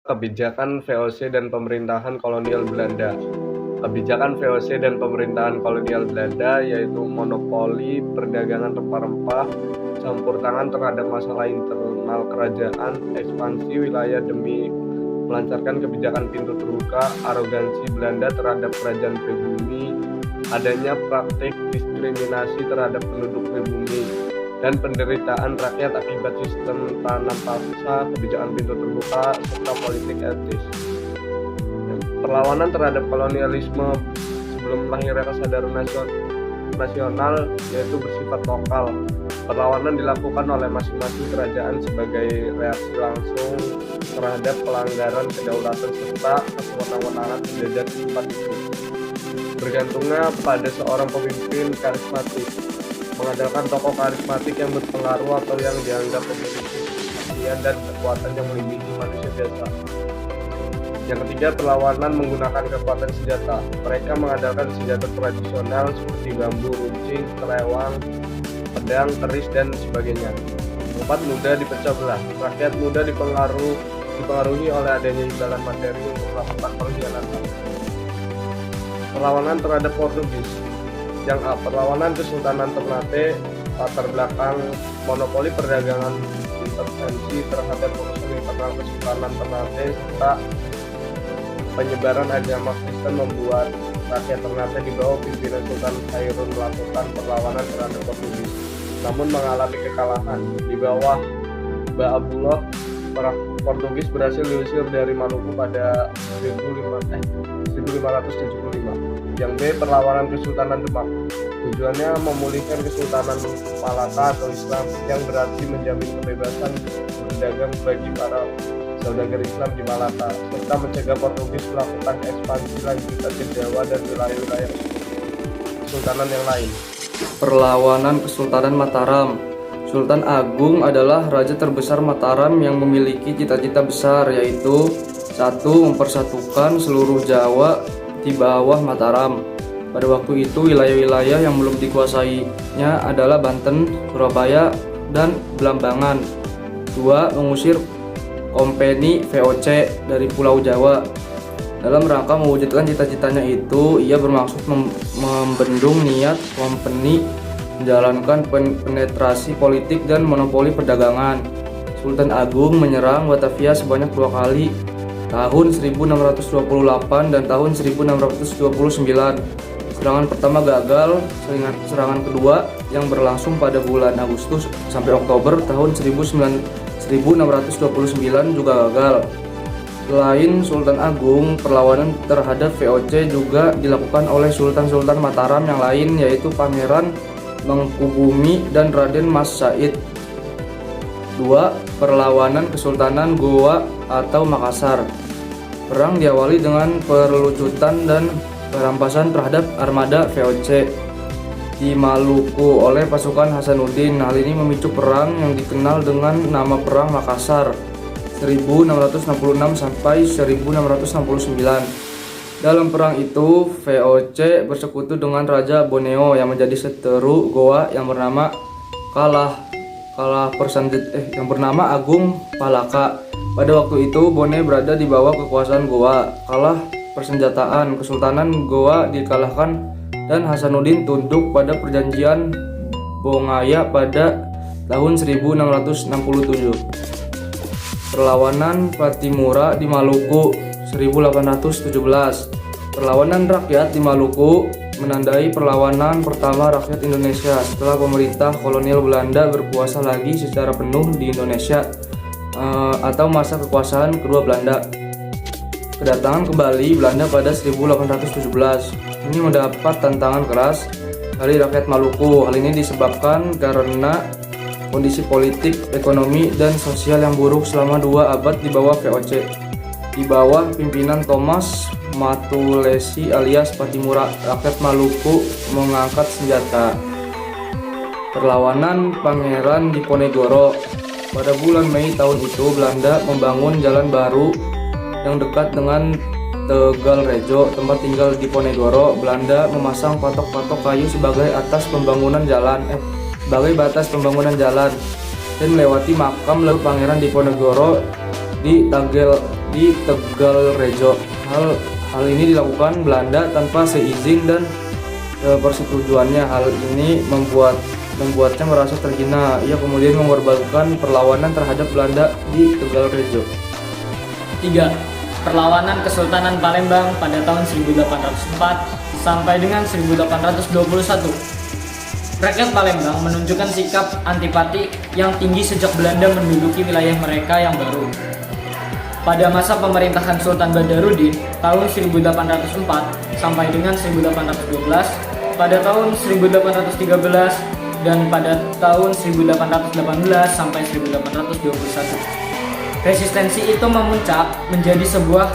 Kebijakan VOC dan pemerintahan kolonial Belanda. Kebijakan VOC dan pemerintahan kolonial Belanda yaitu monopoli perdagangan rempah-rempah, campur tangan terhadap masalah internal kerajaan, ekspansi wilayah demi melancarkan kebijakan pintu terbuka, arogansi Belanda terhadap kerajaan pribumi, adanya praktik diskriminasi terhadap penduduk pribumi, dan penderitaan rakyat akibat sistem tanam paksa, kebijakan pintu terbuka, serta politik etis. Perlawanan terhadap kolonialisme sebelum lahirnya kesadaran nasional yaitu bersifat lokal. Perlawanan dilakukan oleh masing-masing kerajaan sebagai reaksi langsung terhadap pelanggaran kedaulatan serta kewenangan penjajah di tempat itu. Bergantungnya pada seorang pemimpin karismatik, mengandalkan tokoh karismatik yang berpengaruh atau yang dianggap memiliki keahlian dan kekuatan yang melebihi manusia biasa. Yang ketiga, perlawanan menggunakan kekuatan senjata. Mereka mengandalkan senjata tradisional seperti bambu runcing, kelewang, pedang, keris, dan sebagainya. Keempat, mudah dipecah belah. Rakyat mudah dipengaruhi oleh adanya imbalan materi untuk melakukan pengkhianatan. Perlawanan terhadap Portugis. Yang A. Perlawanan Kesultanan Ternate. Latar belakang monopoli perdagangan, intervensi terhadap urusan internal Kesultanan Ternate, serta penyebaran agama Kristen membuat rakyat Ternate di bawah pimpinan Sultan Khairun melakukan perlawanan terhadap Portugis, namun mengalami kekalahan. Di bawah Ba'abullah, para Portugis berhasil diusir dari Maluku pada 1575. Yang B. Perlawanan Kesultanan Demak. Tujuannya memulihkan Kesultanan Malaka atau Islam yang berarti menjamin kebebasan berdagang bagi para saudagar Islam di Malaka, serta mencegah Portugis melakukan ekspansi lanjutan ke Jawa dan wilayah-wilayah kesultanan yang lain. Perlawanan Kesultanan Mataram. Sultan Agung adalah raja terbesar Mataram yang memiliki cita-cita besar, yaitu 1. Mempersatukan seluruh Jawa di bawah Mataram. Pada waktu itu wilayah-wilayah yang belum dikuasainya adalah Banten, Surabaya, dan Belambangan. 2. Mengusir Kompeni VOC dari Pulau Jawa. Dalam rangka mewujudkan cita-citanya itu, ia bermaksud membendung niat kompeni menjalankan penetrasi politik dan monopoli perdagangan. Sultan Agung menyerang Batavia sebanyak 2 kali, tahun 1628 dan tahun 1629. Serangan pertama gagal, serangan kedua yang berlangsung pada bulan Agustus sampai Oktober tahun 1629 juga gagal. Selain Sultan Agung, perlawanan terhadap VOC juga dilakukan oleh Sultan-Sultan Mataram yang lain, yaitu Pangeran Mangkubumi dan Raden Mas Said. 2. Perlawanan Kesultanan Goa atau Makassar. Perang diawali dengan perlucutan dan perampasan terhadap armada VOC di Maluku oleh pasukan Hasanuddin. Hal ini memicu perang yang dikenal dengan nama Perang Makassar 1666 sampai 1669. Dalam perang itu, VOC bersekutu dengan Raja Borneo yang menjadi seteru Goa yang bernama yang bernama Agung Palaka. Pada waktu itu, Borneo berada di bawah kekuasaan Goa. Kalah persenjataan, Kesultanan Goa dikalahkan dan Hasanuddin tunduk pada perjanjian Bongaya pada tahun 1667. Perlawanan Patimura di Maluku 1817. Perlawanan rakyat di Maluku menandai perlawanan pertama rakyat Indonesia setelah pemerintah kolonial Belanda berkuasa lagi secara penuh di Indonesia atau masa kekuasaan kedua Belanda. Kedatangan kembali Belanda pada 1817 ini mendapat tantangan keras dari rakyat Maluku. Hal ini disebabkan karena kondisi politik, ekonomi, dan sosial yang buruk selama 2 abad di bawah VOC. Di bawah pimpinan Thomas Matulesi alias Patimura, rakyat Maluku mengangkat senjata. Perlawanan Pangeran Diponegoro. Pada bulan Mei tahun itu, Belanda membangun jalan baru yang dekat dengan Tegal Rejo, tempat tinggal Diponegoro. Belanda memasang patok-patok kayu sebagai batas pembangunan jalan dan melewati makam lalu Pangeran Diponegoro di di Tegalrejo. Hal ini dilakukan Belanda tanpa seizin dan persetujuannya. Hal ini membuatnya merasa terhina. Ia kemudian mengorbankan perlawanan terhadap Belanda di Tegalrejo. 3. Perlawanan Kesultanan Palembang pada tahun 1804 sampai dengan 1821. Rakyat Palembang menunjukkan sikap antipati yang tinggi sejak Belanda menduduki wilayah mereka yang baru. Pada masa pemerintahan Sultan Badarudin tahun 1804 sampai dengan 1812, pada tahun 1813 dan pada tahun 1818 sampai 1821. Resistensi itu memuncak menjadi sebuah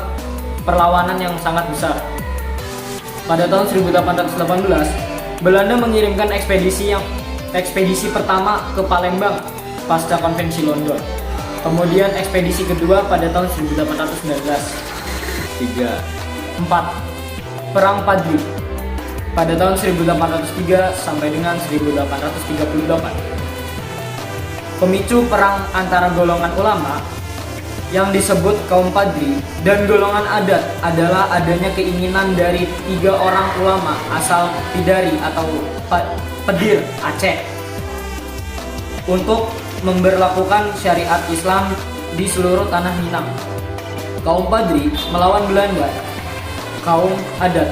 perlawanan yang sangat besar. Pada tahun 1818, Belanda mengirimkan ekspedisi pertama ke Palembang pasca konvensi London. Kemudian ekspedisi kedua pada tahun 1819. 4. Perang Padri pada tahun 1803 sampai dengan 1838. Pemicu perang antara golongan ulama yang disebut kaum Padri dan golongan adat adalah adanya keinginan dari 3 orang ulama asal Pidari atau Pedir Aceh untuk memberlakukan syariat Islam di seluruh tanah Minang. Kaum Padri melawan Belanda. Kaum adat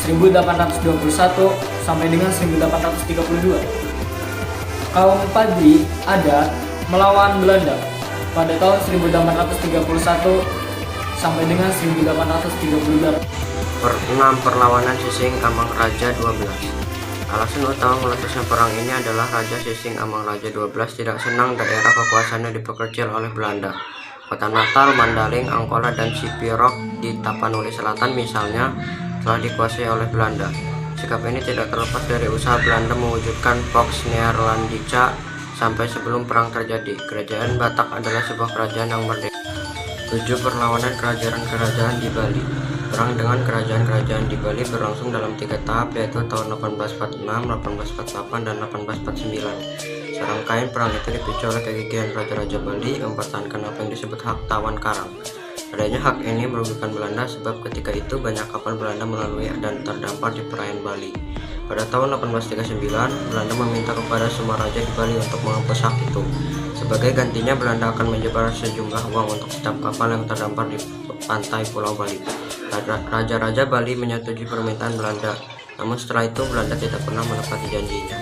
1821 sampai dengan 1832. Kaum Padri adat melawan Belanda pada tahun 1831 sampai dengan 1838. 6. Perlawanan Sising Amang Raja 12. Alasan utama meletusnya perang ini adalah Raja Sising Amang Raja 12 tidak senang daerah kekuasaannya diperkecil oleh Belanda. Kota Natal, Mandaling, Angkola, dan Sipirok di Tapanuli Selatan misalnya telah dikuasai oleh Belanda. Sikap ini tidak terlepas dari usaha Belanda mewujudkan Pax Neerlandica sampai sebelum perang terjadi. Kerajaan Batak adalah sebuah kerajaan yang merdeka. 7. Perlawanan kerajaan-kerajaan di Bali. Perang dengan kerajaan-kerajaan di Bali berlangsung dalam 3 tahap, yaitu tahun 1846, 1848, dan 1849. Serangkaian perang itu dipicu oleh kegigihan raja-raja Bali mempertahankan apa yang disebut hak tawan karang. Adanya hak ini merugikan Belanda sebab ketika itu banyak kapal Belanda melalui dan terdampar di perairan Bali. Pada tahun 1839, Belanda meminta kepada semua raja di Bali untuk menghapus hak itu. Sebagai gantinya, Belanda akan menyebar sejumlah uang untuk setiap kapal yang terdampar di pantai Pulau Bali. Raja-raja Bali menyetujui permintaan Belanda, namun setelah itu Belanda tidak pernah menepati janjinya.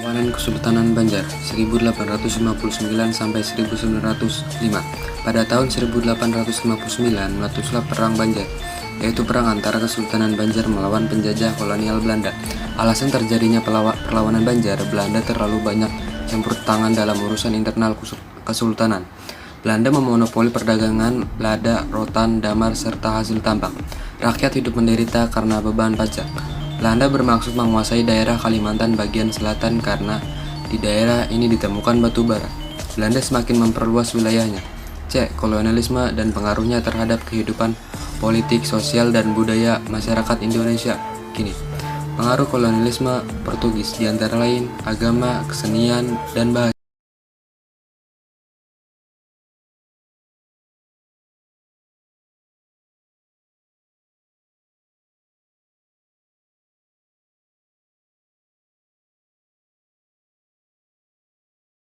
Perlawanan Kesultanan Banjar 1859 sampai 1905. Pada tahun 1859 meletuslah Perang Banjar, yaitu perang antara Kesultanan Banjar melawan penjajah kolonial Belanda. Alasan terjadinya perlawanan Banjar, Belanda terlalu banyak campur tangan dalam urusan internal Kesultanan. Belanda memonopoli perdagangan lada, rotan, damar, serta hasil tambang. Rakyat hidup menderita karena beban pajak. Belanda bermaksud menguasai daerah Kalimantan bagian selatan karena di daerah ini ditemukan batu bara. Belanda semakin memperluas wilayahnya. C. Kolonialisme dan pengaruhnya terhadap kehidupan politik, sosial, dan budaya masyarakat Indonesia kini. Pengaruh kolonialisme Portugis diantara lain agama, kesenian, dan bahasa.